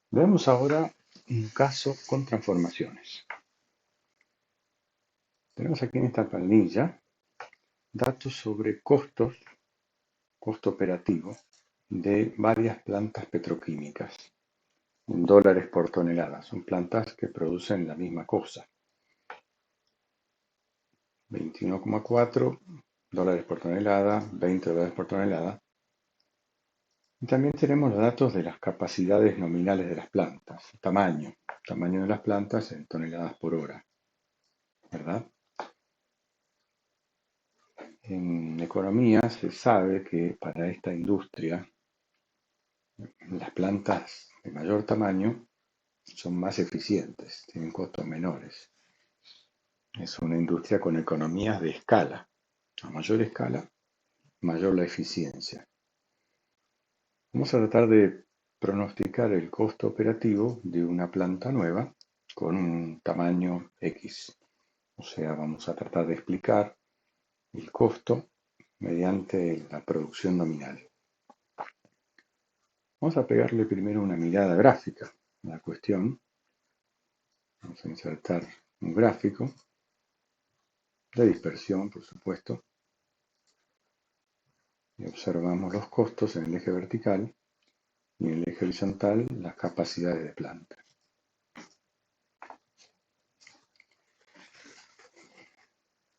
Veamos ahora un caso con transformaciones. Tenemos aquí en esta planilla datos sobre costo operativo de varias plantas petroquímicas en dólares por tonelada. Son plantas que producen la misma cosa. 21,4 dólares por tonelada, 20 dólares por tonelada. Y también tenemos los datos de las capacidades nominales de las plantas, tamaño de las plantas en toneladas por hora, ¿verdad? En economía se sabe que para esta industria las plantas de mayor tamaño son más eficientes, tienen costos menores. Es una industria con economías de escala. A mayor escala, mayor la eficiencia. Vamos a tratar de pronosticar el costo operativo de una planta nueva con un tamaño X. O sea, vamos a tratar de explicar el costo mediante la producción nominal. Vamos a pegarle primero una mirada gráfica a la cuestión. Vamos a insertar un gráfico de dispersión, por supuesto, y observamos los costos en el eje vertical y en el eje horizontal las capacidades de planta.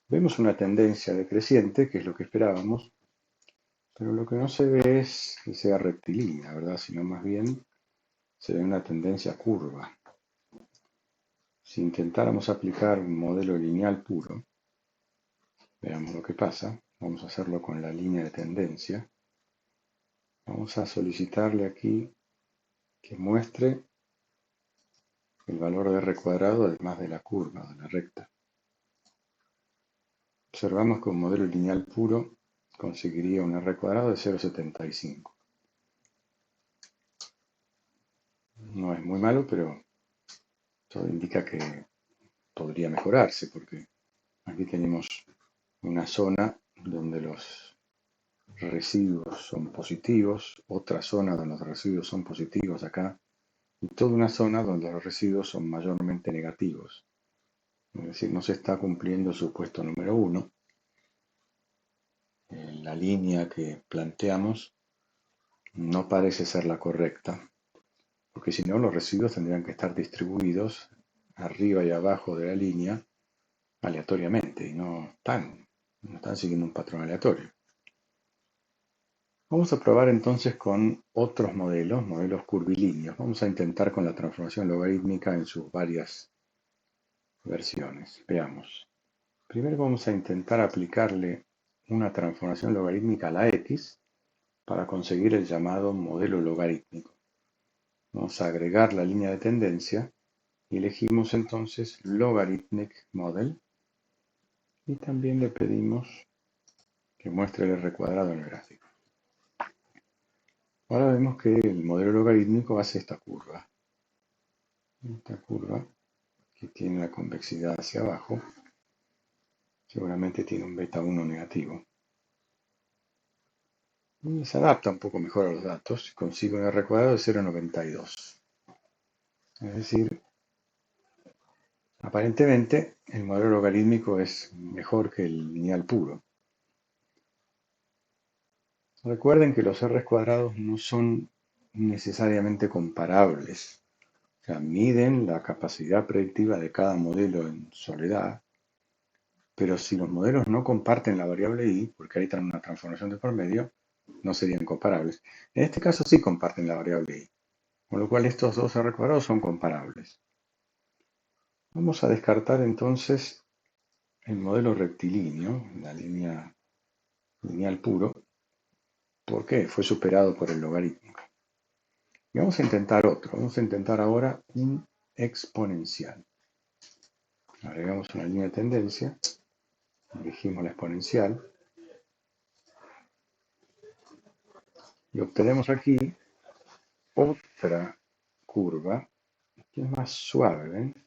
Vemos una tendencia decreciente, que es lo que esperábamos, pero lo que no se ve es que sea rectilínea, ¿verdad? Sino más bien se ve una tendencia curva. Si intentáramos aplicar un modelo lineal puro, veamos lo que pasa. Vamos a hacerlo con la línea de tendencia. Vamos a solicitarle aquí que muestre el valor de R cuadrado además de la curva, de la recta. Observamos que un modelo lineal puro conseguiría un R cuadrado de 0,75. No es muy malo, pero todo indica que podría mejorarse, porque aquí tenemos una zona donde los residuos son positivos, otra zona donde los residuos son positivos acá, y toda una zona donde los residuos son mayormente negativos. Es decir, no se está cumpliendo el supuesto número 1. La línea que planteamos no parece ser la correcta, porque si no los residuos tendrían que estar distribuidos arriba y abajo de la línea aleatoriamente, y no están siguiendo un patrón aleatorio. Vamos a probar entonces con otros modelos curvilíneos. Vamos a intentar con la transformación logarítmica en sus varias versiones. Veamos. Primero vamos a intentar aplicarle una transformación logarítmica a la x para conseguir el llamado modelo logarítmico. Vamos a agregar la línea de tendencia y elegimos entonces Logarithmic Model y también le pedimos que muestre el R cuadrado en el gráfico. Ahora vemos que el modelo logarítmico hace esta curva que tiene la convexidad hacia abajo, seguramente tiene un beta 1 negativo. Y se adapta un poco mejor a los datos y consigue un R cuadrado de 0,92. Es decir, aparentemente el modelo logarítmico es mejor que el lineal puro. Recuerden que los R cuadrados no son necesariamente comparables. O sea, miden la capacidad predictiva de cada modelo en soledad, pero si los modelos no comparten la variable y, porque hay una transformación de por medio, no serían comparables. En este caso sí comparten la variable y, con lo cual estos dos R cuadrados son comparables. Vamos a descartar entonces el modelo rectilíneo, la línea lineal puro, porque fue superado por el logarítmico. Y vamos a intentar otro. Vamos a intentar ahora un exponencial. Agregamos una línea de tendencia, elegimos la exponencial y obtenemos aquí otra curva que es más suave, ¿ven?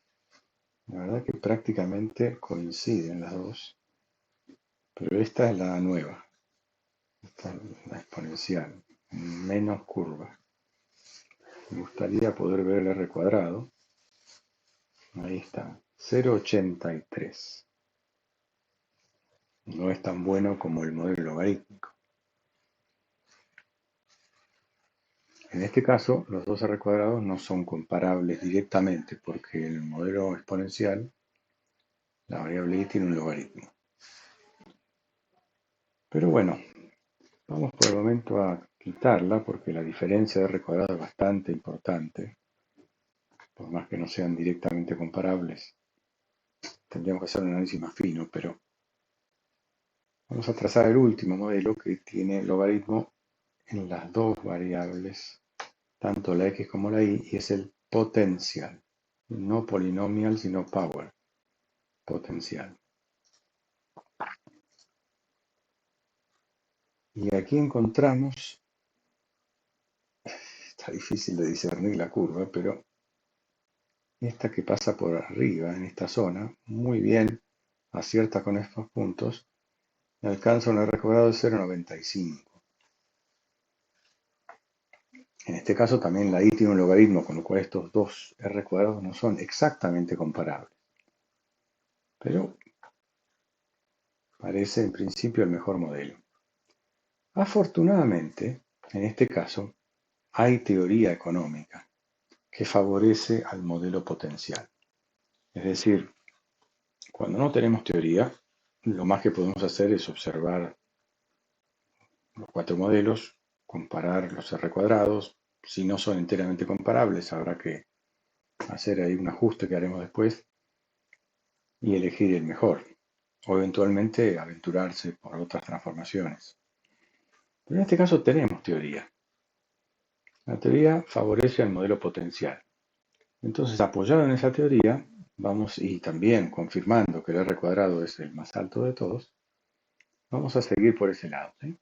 La verdad que prácticamente coinciden las dos, pero esta es la nueva, esta es la exponencial, menos curva. Me gustaría poder ver el R cuadrado. Ahí está, 0,83. No es tan bueno como el modelo logarítmico. En este caso, los dos R cuadrados no son comparables directamente porque el modelo exponencial, la variable y tiene un logaritmo. Pero bueno, vamos por el momento a quitarla porque la diferencia de R cuadrado es bastante importante. Por más que no sean directamente comparables, tendríamos que hacer un análisis más fino, pero vamos a trazar el último modelo que tiene logaritmo en las dos variables, tanto la x como la y es el potencial. No polinomial, sino power, potencial. Y aquí encontramos, está difícil de discernir la curva, pero esta que pasa por arriba, en esta zona, muy bien, acierta con estos puntos, y alcanza un R cuadrado de 0,95. En este caso también la y tiene un logaritmo, con lo cual estos dos R cuadrados no son exactamente comparables. Pero parece en principio el mejor modelo. Afortunadamente, en este caso, hay teoría económica que favorece al modelo potencial. Es decir, cuando no tenemos teoría, lo más que podemos hacer es observar los cuatro modelos, comparar los R cuadrados. Si no son enteramente comparables, habrá que hacer ahí un ajuste que haremos después y elegir el mejor, o eventualmente aventurarse por otras transformaciones. Pero en este caso tenemos teoría. La teoría favorece al modelo potencial. Entonces, apoyado en esa teoría, vamos y también confirmando que el R cuadrado es el más alto de todos, vamos a seguir por ese lado, ¿sí?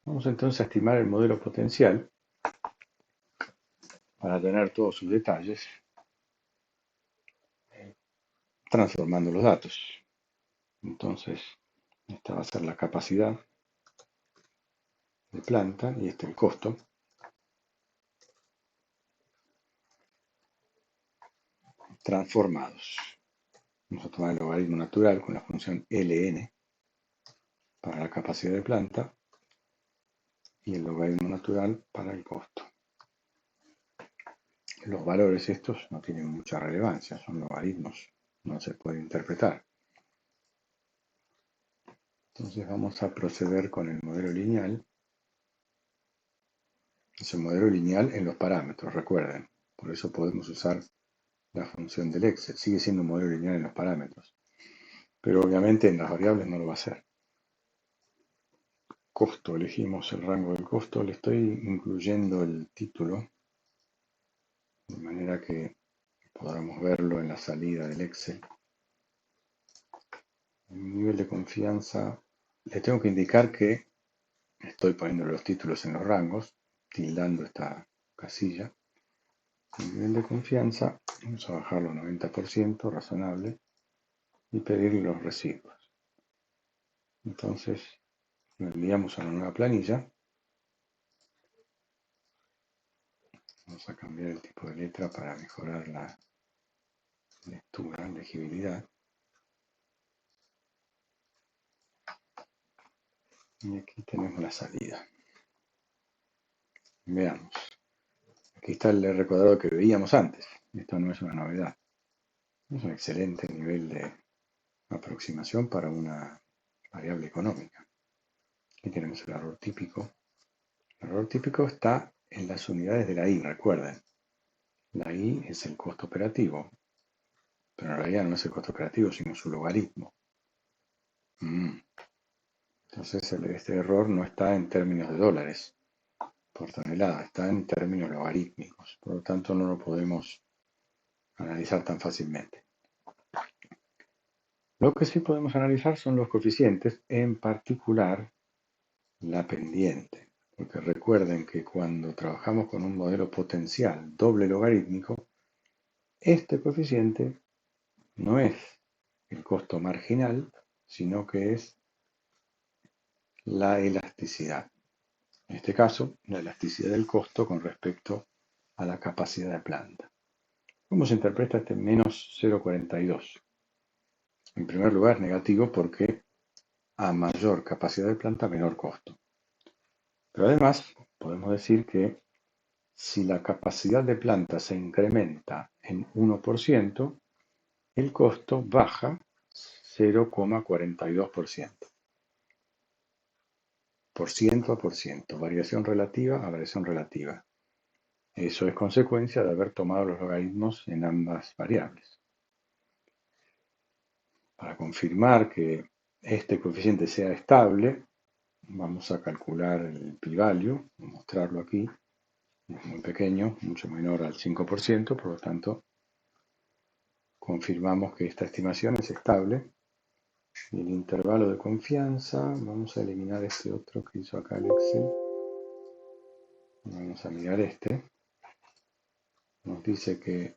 Vamos entonces a estimar el modelo potencial para tener todos sus detalles, transformando los datos. Entonces, esta va a ser la capacidad de planta y este el costo. Transformados. Vamos a tomar el logaritmo natural con la función ln para la capacidad de planta y el logaritmo natural para el costo. Los valores estos no tienen mucha relevancia, son logaritmos, no se puede interpretar. Entonces vamos a proceder con el modelo lineal. Es un modelo lineal en los parámetros, recuerden. Por eso podemos usar la función del Excel. Sigue siendo un modelo lineal en los parámetros. Pero obviamente en las variables no lo va a hacer. Costo, elegimos el rango del costo. Le estoy incluyendo el título de manera que podamos verlo en la salida del Excel. El nivel de confianza, le tengo que indicar que estoy poniendo los títulos en los rangos, tildando esta casilla. El nivel de confianza, vamos a bajarlo a 90%, razonable, y pedir los residuos. Entonces, lo enviamos a una nueva planilla. Vamos a cambiar el tipo de letra para mejorar la lectura, legibilidad. Y aquí tenemos la salida. Veamos. Aquí está el R cuadrado que veíamos antes. Esto no es una novedad. Es un excelente nivel de aproximación para una variable económica. Aquí tenemos el error típico. El error típico está en las unidades de la I, recuerden. La I es el costo operativo, pero en realidad no es el costo operativo, sino su logaritmo. Entonces este error no está en términos de dólares por tonelada, está en términos logarítmicos. Por lo tanto, no lo podemos analizar tan fácilmente. Lo que sí podemos analizar son los coeficientes, en particular la pendiente. Porque recuerden que cuando trabajamos con un modelo potencial doble logarítmico, este coeficiente no es el costo marginal, sino que es la elasticidad. En este caso, la elasticidad del costo con respecto a la capacidad de planta. ¿Cómo se interpreta este menos 0,42? En primer lugar, negativo porque a mayor capacidad de planta, menor costo. Pero además, podemos decir que si la capacidad de planta se incrementa en 1%, el costo baja 0,42%. Por ciento, variación relativa a variación relativa. Eso es consecuencia de haber tomado los logaritmos en ambas variables. Para confirmar que este coeficiente sea estable, vamos a calcular el p-value, mostrarlo aquí. Es muy pequeño, mucho menor al 5%, por lo tanto, confirmamos que esta estimación es estable. Y el intervalo de confianza, vamos a eliminar este otro que hizo acá el Excel. Vamos a mirar este. Nos dice que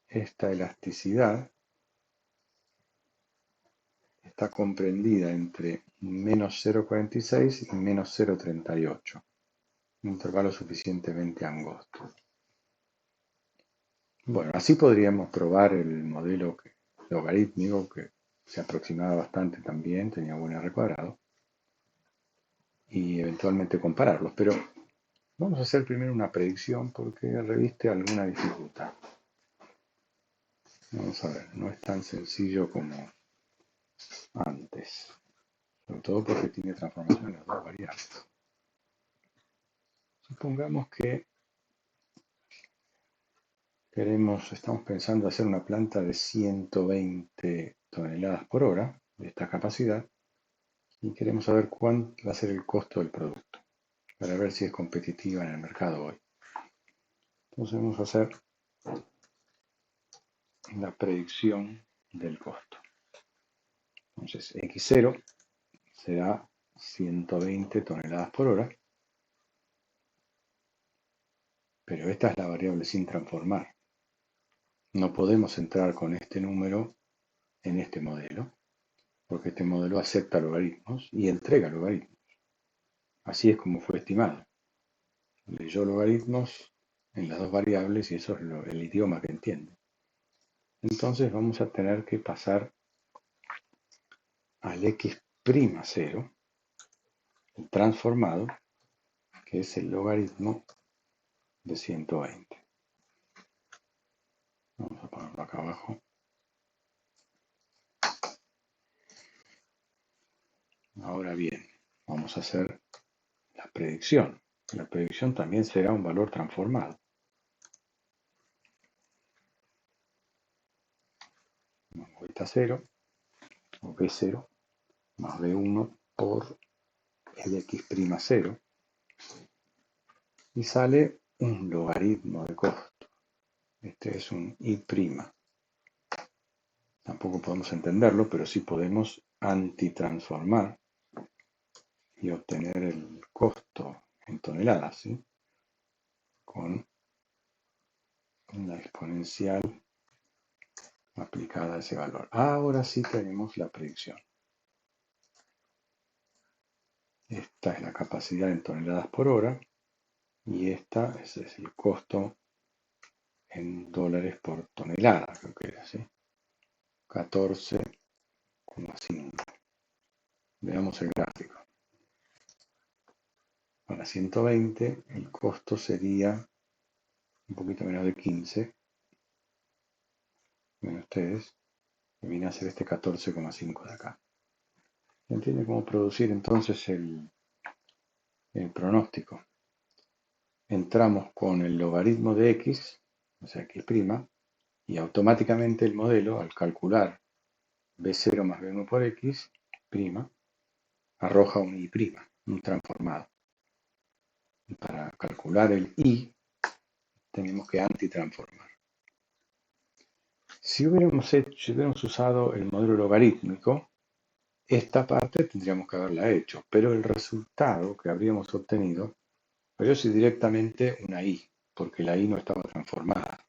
esta elasticidad está comprendida entre menos 0,46 y menos 0,38. Un intervalo suficientemente angosto. Bueno, así podríamos probar el modelo logarítmico que se aproximaba bastante también, tenía buen R cuadrado, y eventualmente compararlos. Pero vamos a hacer primero una predicción porque reviste alguna dificultad. Vamos a ver, no es tan sencillo como antes, sobre todo porque tiene transformación en las dos variables. Supongamos que estamos pensando hacer una planta de 120 toneladas por hora de esta capacidad y queremos saber cuánto va a ser el costo del producto para ver si es competitiva en el mercado hoy. Entonces vamos a hacer la predicción del costo. Entonces X0 será 120 toneladas por hora, pero esta es la variable sin transformar. No podemos entrar con este número en este modelo, porque este modelo acepta logaritmos y entrega logaritmos. Así es como fue estimado. Leyó logaritmos en las dos variables y eso es el idioma que entiende. Entonces vamos a tener que pasar al x'0, el transformado, que es el logaritmo de 120. Vamos a ponerlo acá abajo. Ahora bien, vamos a hacer la predicción. La predicción también será un valor transformado. Beta 0 o B0 más B1 por el x'0 y sale un logaritmo de costo. Este es un I'. Tampoco podemos entenderlo, pero sí podemos antitransformar y obtener el costo en toneladas, ¿sí? Con una exponencial aplicada a ese valor. Ahora sí tenemos la predicción. Esta es la capacidad en toneladas por hora y esta es el costo en dólares por tonelada, creo que era, ¿sí? 14,5. Veamos el gráfico. Para 120 el costo sería un poquito menos de 15. Ven ustedes, que viene a ser este 14,5 de acá. ¿Se entiende cómo producir entonces el pronóstico? Entramos con el logaritmo de x, o sea, x', y automáticamente el modelo, al calcular b0 más b1 por x', arroja un i', un transformado. Y para calcular el i, tenemos que antitransformar. Si hubiéramos usado el modelo logarítmico, esta parte tendríamos que haberla hecho, pero el resultado que habríamos obtenido habría sido directamente una i, porque la i no estaba transformada,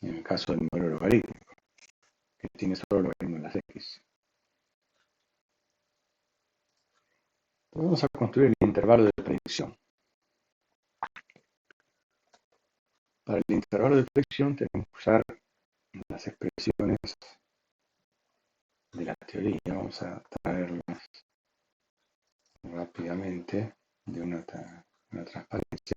en el caso del modelo logarítmico, que tiene solo logaritmo en las x. Vamos a construir el intervalo de predicción. Para el intervalo de predicción tenemos que usar las expresiones de la teoría. Vamos a traerlas rápidamente de una transparencia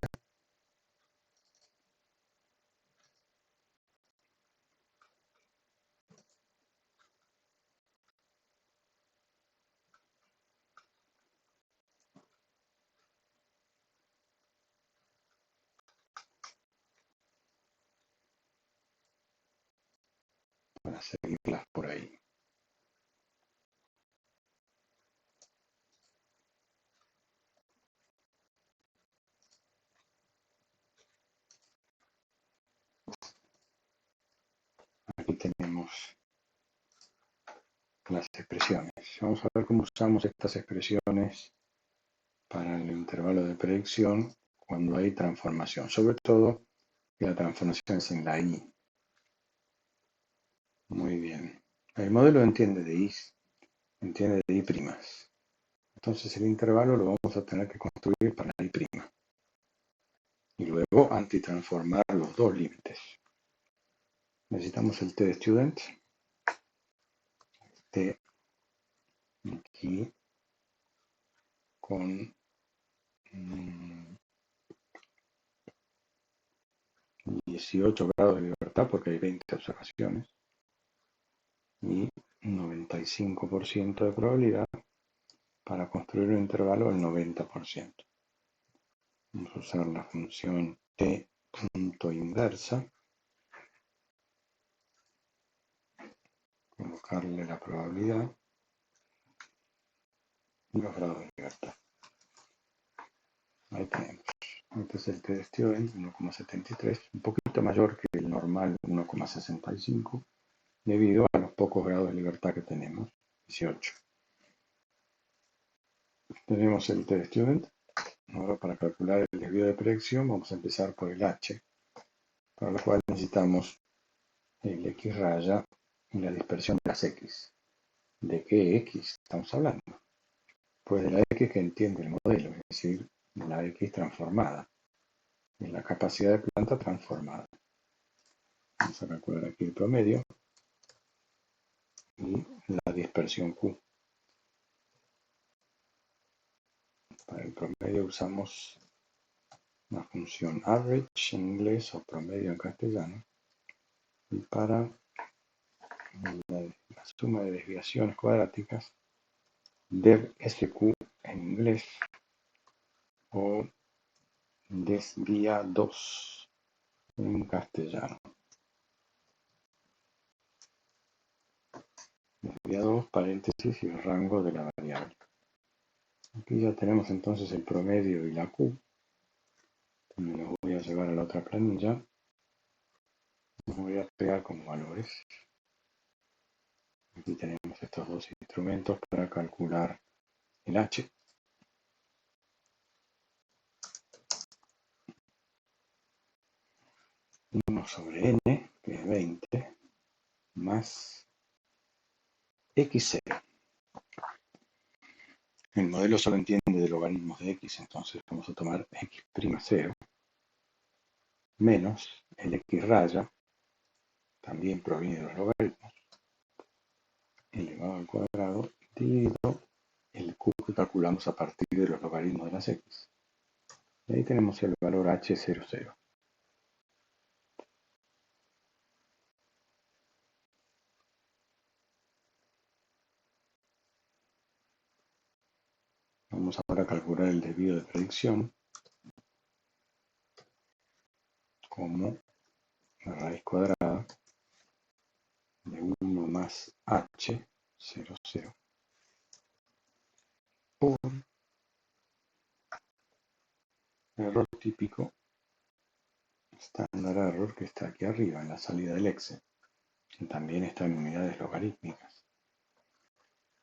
para seguirlas por ahí. Aquí tenemos las expresiones. Vamos a ver cómo usamos estas expresiones para el intervalo de predicción cuando hay transformación. Sobre todo, la transformación es en la I. Muy bien. El modelo entiende de I, entiende de I primas. Entonces el intervalo lo vamos a tener que construir para I prima. Y luego antitransformar los dos límites. Necesitamos el T de student. T aquí con 18 grados de libertad porque hay 20 observaciones y 95% de probabilidad para construir un intervalo del 90%. Vamos a usar la función t punto inversa, colocarle la probabilidad y los grados de libertad. Ahí tenemos. Este es el t de student, 1,73, un poquito mayor que el normal 1,65, debido a los pocos grados de libertad que tenemos, 18. Tenemos el t de student. Ahora, para calcular el desvío de predicción vamos a empezar por el h, para lo cual necesitamos el x raya y la dispersión de las x. ¿De qué x estamos hablando? Pues de la x que entiende el modelo, es decir, la x transformada, es la capacidad de planta transformada. Vamos a calcular aquí el promedio y la dispersión q. Para el promedio usamos la función average en inglés o promedio en castellano, y para la suma de desviaciones cuadráticas, dev SQ en inglés o desvía 2 en castellano. Desvía 2, paréntesis y el rango de la variable. Aquí ya tenemos entonces el promedio y la Q. Me los voy a llevar a la otra planilla. Los voy a pegar como valores. Aquí tenemos estos dos instrumentos para calcular el H. Uno sobre N, que es 20, más X0. El modelo solo entiende de logaritmos de X, entonces vamos a tomar X'0 menos el X raya, también proviene de los logaritmos, elevado al cuadrado, dividido el Q que calculamos a partir de los logaritmos de las X. Y ahí tenemos el valor H00. Vamos ahora a calcular el desvío de predicción como la raíz cuadrada de 1 más H00 por el error típico estándar error que está aquí arriba en la salida del Excel, que también está en unidades logarítmicas.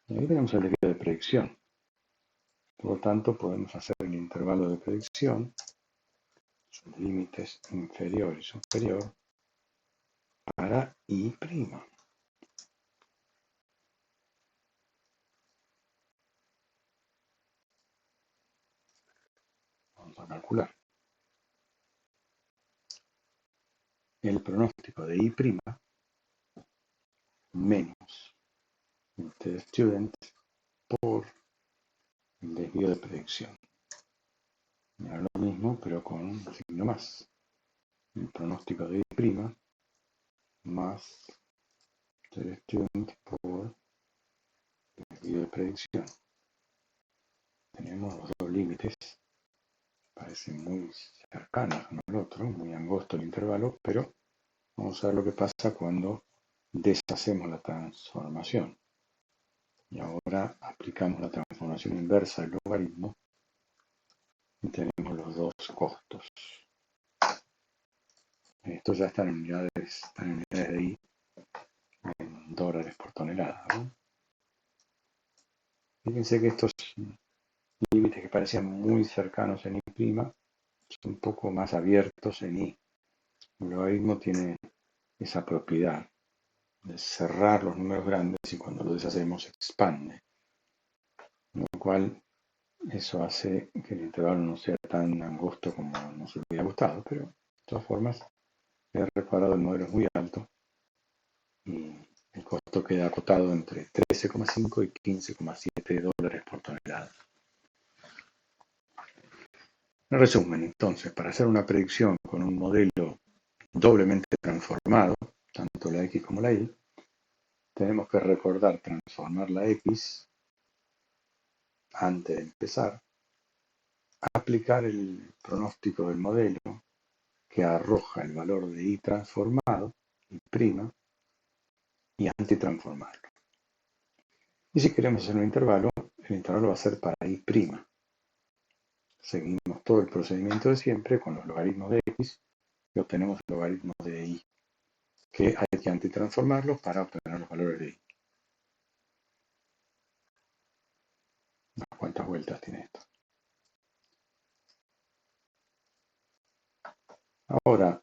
Y ahí tenemos el desvío de predicción. Por lo tanto, podemos hacer el intervalo de predicción, sus límites inferior y superior, para I'. Vamos a calcular. el pronóstico de I' menos el testStudent por el desvío de predicción. Y ahora lo mismo, pero con un signo más. El pronóstico de I' más testStudent por el desvío de predicción. Tenemos los dos límites, parecen muy cercanos uno al otro, muy angosto el intervalo, pero vamos a ver lo que pasa cuando deshacemos la transformación. Y ahora aplicamos la transformación inversa del logaritmo y tenemos los dos costos. Estos ya están en unidades de I, en dólares por tonelada, ¿no? Fíjense que estos límites que parecían muy cercanos en I' son un poco más abiertos en I. El logaritmo tiene esa propiedad de cerrar los números grandes y cuando lo deshacemos se expande, lo cual eso hace que el intervalo no sea tan angosto como nos hubiera gustado, pero de todas formas el R cuadrado del modelo es muy alto y el costo queda acotado entre 13,5 y 15,7 dólares por tonelada. En resumen, entonces, para hacer una predicción con un modelo doblemente transformado, tanto la X como la Y, tenemos que recordar transformar la X antes de empezar, aplicar el pronóstico del modelo que arroja el valor de I transformado, I', y antitransformarlo. Y si queremos hacer un intervalo, el intervalo va a ser para I'. Seguimos todo el procedimiento de siempre con los logaritmos de X y obtenemos el logaritmo de Y, que hay que antitransformarlos para obtener los valores de I. ¿Cuántas vueltas tiene esto? Ahora,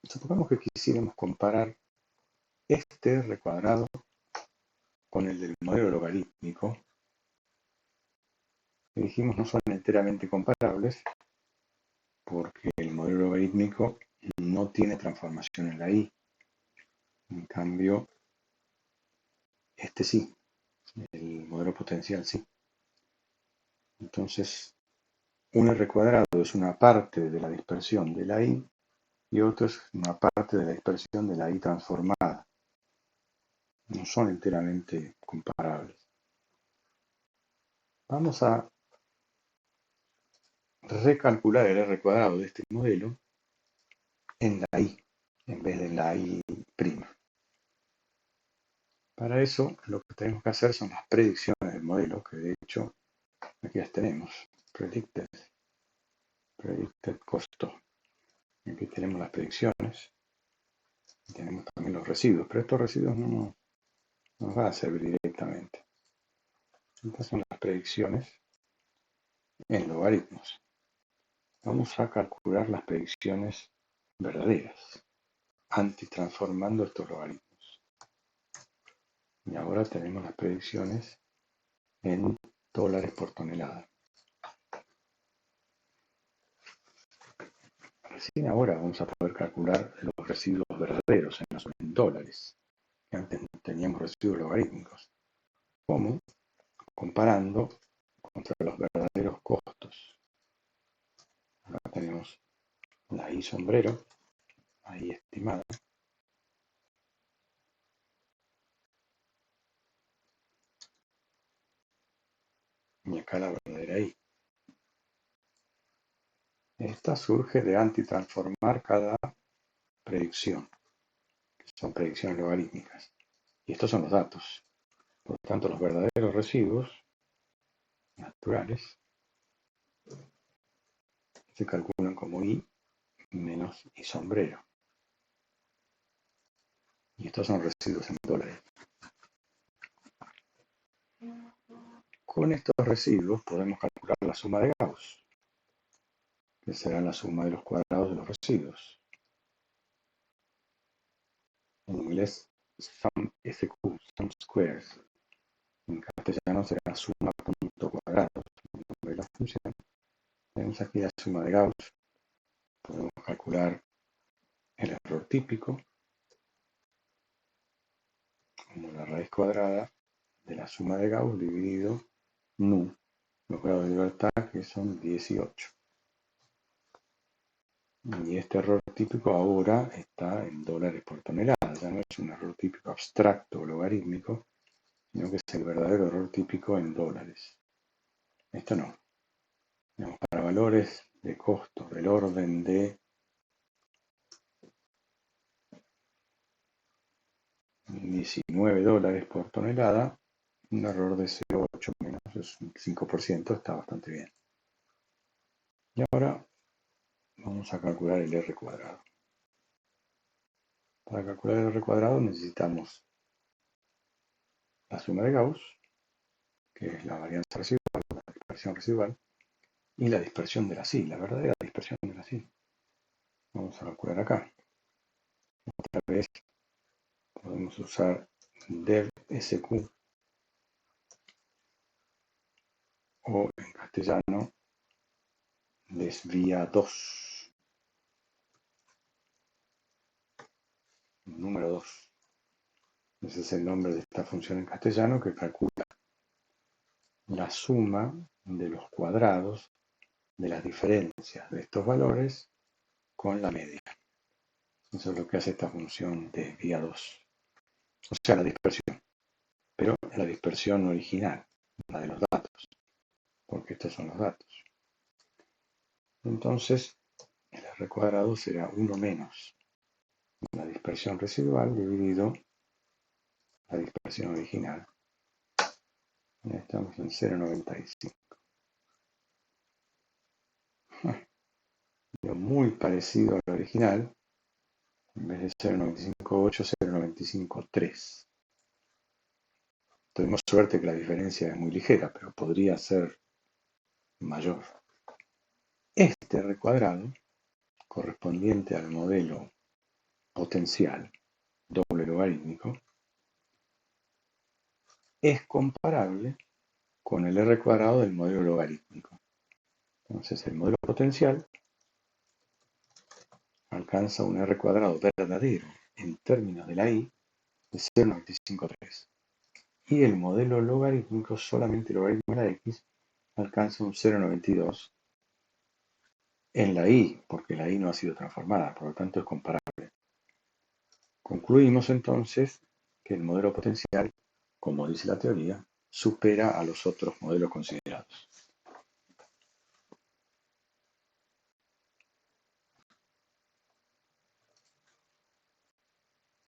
supongamos que quisiéramos comparar este R cuadrado con el del modelo logarítmico. Y dijimos no son enteramente comparables porque el modelo logarítmico no tiene transformación en la I. En cambio, este sí, el modelo potencial sí. Entonces, un R cuadrado es una parte de la dispersión de la I y otro es una parte de la dispersión de la I transformada. No son enteramente comparables. Vamos a recalcular el R cuadrado de este modelo en la I, en vez de la I'. Para eso, lo que tenemos que hacer son las predicciones del modelo, que de hecho aquí las tenemos. Predicted costo. Aquí tenemos las predicciones y tenemos también los residuos, pero estos residuos no nos van a servir directamente. Estas son las predicciones en logaritmos. Vamos a calcular las predicciones verdaderas, antitransformando estos logaritmos. Y ahora tenemos las predicciones en dólares por tonelada. Recién ahora vamos a poder calcular los residuos verdaderos en dólares, que antes no teníamos residuos logarítmicos. ¿Cómo? Comparando contra los verdaderos costos. Acá tenemos la I sombrero, la I estimada, y acá la verdadera I. Esta surge de antitransformar cada predicción, que son predicciones logarítmicas. Y estos son los datos. Por lo tanto, los verdaderos residuos naturales se calculan como I menos I sombrero. Y estos son residuos en dólares. Con estos residuos podemos calcular la suma de Gauss, que será la suma de los cuadrados de los residuos. En inglés, SQ, sum squares. En castellano será suma punto cuadrados, el nombre de la función. Tenemos aquí la suma de Gauss podemos calcular el error típico como la raíz cuadrada de la suma de Gauss dividido nu, los grados de libertad, que son 18. Y este error típico ahora está en dólares por tonelada. Ya no es un error típico abstracto o logarítmico, sino que es el verdadero error típico en dólares. Esto no. Para valores de costos del orden de 19 dólares por tonelada, un error de 0,8 menos es un 5%, está bastante bien. Y ahora vamos a calcular el R cuadrado. Para calcular el R cuadrado necesitamos la suma de Gauss, que es la varianza residual, la dispersión residual, y la dispersión de la sí, la verdadera dispersión de la sí. Vamos a calcular acá. Otra vez podemos usar dev SQ o en castellano desvía 2, número 2. Ese es el nombre de esta función en castellano que calcula la suma de los cuadrados de las diferencias de estos valores con la media. Eso es lo que hace esta función desvía 2. O sea, la dispersión. Pero la dispersión original, la de los datos. Porque estos son los datos. Entonces, el R cuadrado será 1 menos la dispersión residual dividido la dispersión original. Ya estamos en 0,95. Muy parecido al original, en vez de 0,958, 0,953. Tenemos suerte que la diferencia es muy ligera, pero podría ser mayor. Este R cuadrado, correspondiente al modelo potencial doble logarítmico, es comparable con el R cuadrado del modelo logarítmico. Entonces el modelo potencial alcanza un R cuadrado verdadero en términos de la I de 0,953. Y el modelo logarítmico, solamente logaritmo de la X, alcanza un 0,92 en la Y, porque la Y no ha sido transformada, por lo tanto es comparable. Concluimos entonces que el modelo potencial, como dice la teoría, supera a los otros modelos considerados.